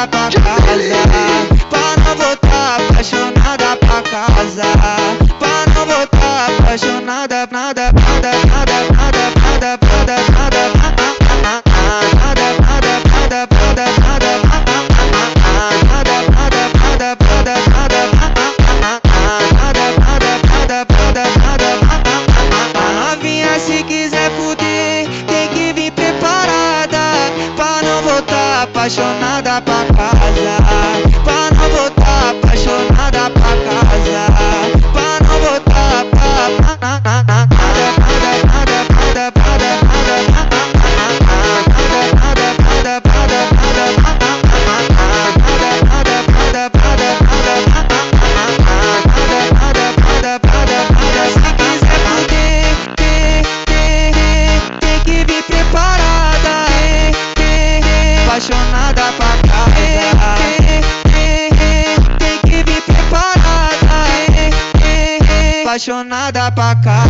pra casa, pra não voltar apaixonada pra casa, pra não voltar apaixonada, nada, nada, nada, nada, nada, nada, nada, se quiser fuder, tem que vir preparada, pra não voltar apaixonada pra casa, pra não voltar apaixonada pra casa, pra não voltar apaixonada pra casa, tem que vir preparada, apaixonada pra casa.